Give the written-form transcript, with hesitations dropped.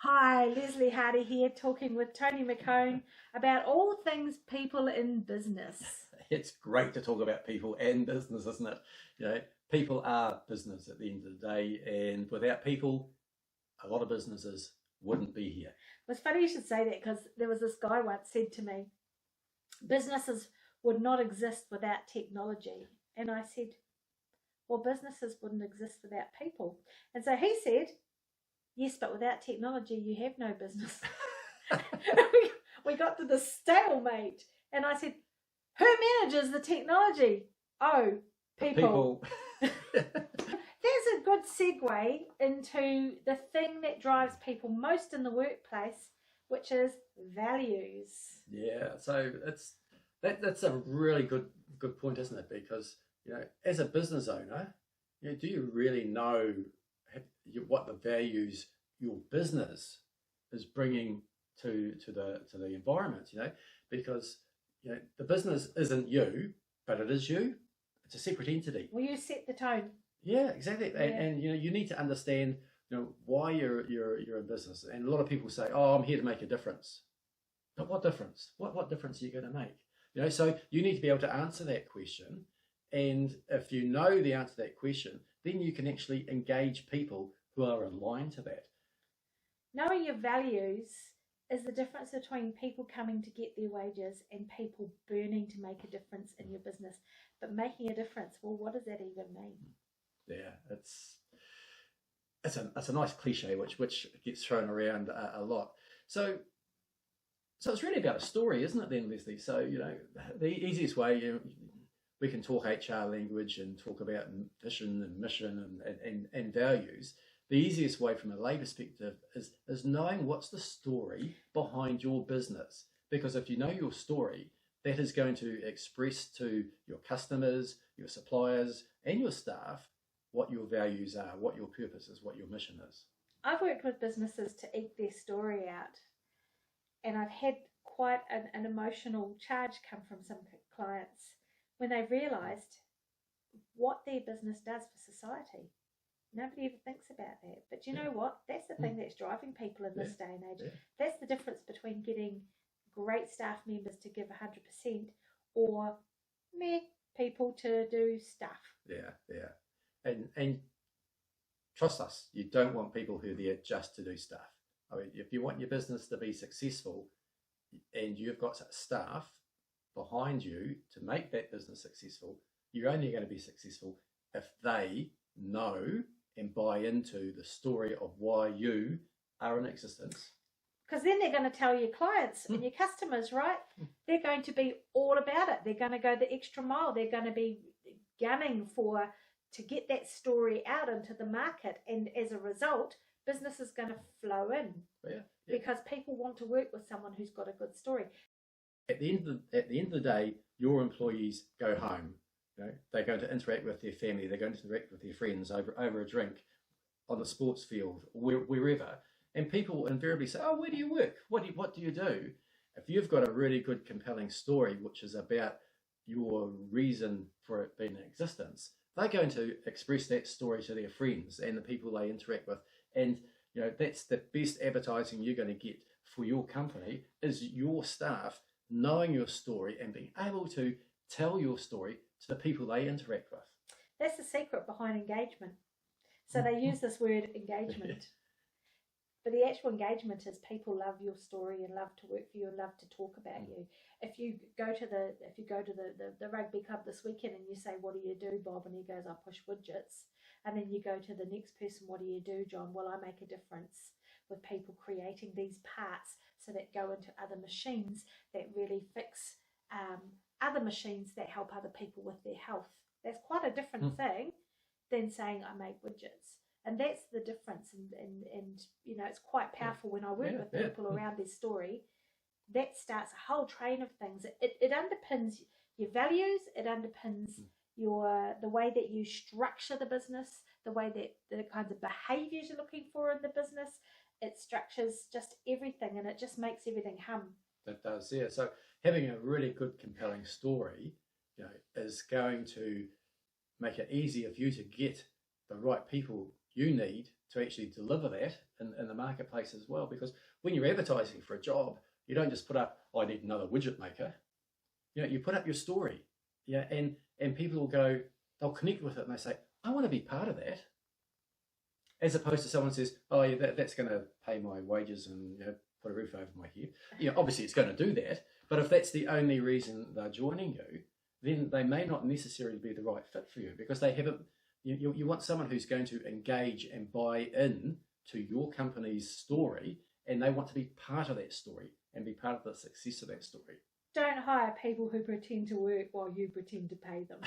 Hi, Leslie Hardy here, talking with Tony McKone about all things people in business. It's great to talk about people and business, isn't it? You know, people are business at the end of the day, and without people, a lot of businesses wouldn't be here. It's funny you should say that because there was this guy once said to me, businesses would not exist without technology. And I said, well, businesses wouldn't exist without people. And so he said, yes, but without technology, you have no business. we got to the stalemate. And I said, who manages the technology? Oh, people. There's a good segue into the thing that drives people most in the workplace, which is values. Yeah, so that's a really good point, isn't it? Because as a business owner, do you really know what the values your business is bringing to the environment? Because the business isn't you, but it is you. It's a separate entity. Well, you set the tone. Yeah, exactly. Yeah. And you need to understand why you're in business. And a lot of people say, "Oh, I'm here to make a difference." But what difference? What difference are you going to make? So you need to be able to answer that question. And if you know the answer to that question, then you can actually engage people who are aligned to that. Knowing your values is the difference between people coming to get their wages and people burning to make a difference in your business. But making a difference, well, what does that even mean? Yeah, it's a nice cliche which gets thrown around a lot. So it's really about a story, isn't it then, Leslie? So the easiest way, we can talk HR language and talk about vision and mission and values. The easiest way from a lay perspective is knowing what's the story behind your business. Because if you know your story, that is going to express to your customers, your suppliers, and your staff what your values are, what your purpose is, what your mission is. I've worked with businesses to eke their story out, and I've had quite an emotional charge come from some clients when they realised what their business does for society. Nobody ever thinks about that. But you know what? That's the thing that's driving people in this day and age. Yeah. That's the difference between getting great staff members to give 100% or people to do stuff. Yeah. And trust us, you don't want people who are there just to do stuff. I mean, if you want your business to be successful and you've got staff behind you to make that business successful, you're only going to be successful if they know and buy into the story of why you are in existence. Because then they're going to tell your clients and your customers, right? They're going to be all about it. They're going to go the extra mile. They're going to be gunning to get that story out into the market. And as a result, business is going to flow in because people want to work with someone who's got a good story. At the end of the day, your employees go home. They're going to interact with their family. They're going to interact with their friends over a drink, on the sports field, wherever. And people invariably say, "Oh, where do you work? What do you do?" If you've got a really good, compelling story, which is about your reason for it being in existence, they're going to express that story to their friends and the people they interact with. And that's the best advertising you're going to get for your company, is your staff knowing your story and being able to tell your story to the people they interact with. That's the secret behind engagement. So they use this word engagement. But the actual engagement is people love your story and love to work for you and love to talk about you. If you go to the rugby club this weekend and you say, "What do you do, Bob?" and he goes, "I push widgets." And then you go to the next person, "What do you do, John?" "Well, I make a difference with people creating these parts so that go into other machines that really fix other machines that help other people with their health." That's quite a different thing than saying, "I make widgets." And that's the difference. And it's quite powerful when I work with people around their story. That starts a whole train of things. It underpins your values. It underpins the way that you structure the business, the way that the kinds of behaviors you're looking for in the business. It structures just everything, and it just makes everything hum. That does, yeah. So having a really good, compelling story, is going to make it easier for you to get the right people you need to actually deliver that in the marketplace as well. Because when you're advertising for a job, you don't just put up, I need another widget maker. You put up your story, and people will go, they'll connect with it and they say, I want to be part of that. As opposed to someone says, oh yeah, that's going to pay my wages and put a roof over my head. Obviously it's going to do that, but if that's the only reason they're joining you, then they may not necessarily be the right fit for you, because they haven't. You want someone who's going to engage and buy in to your company's story, and they want to be part of that story and be part of the success of that story. Don't hire people who pretend to work while you pretend to pay them.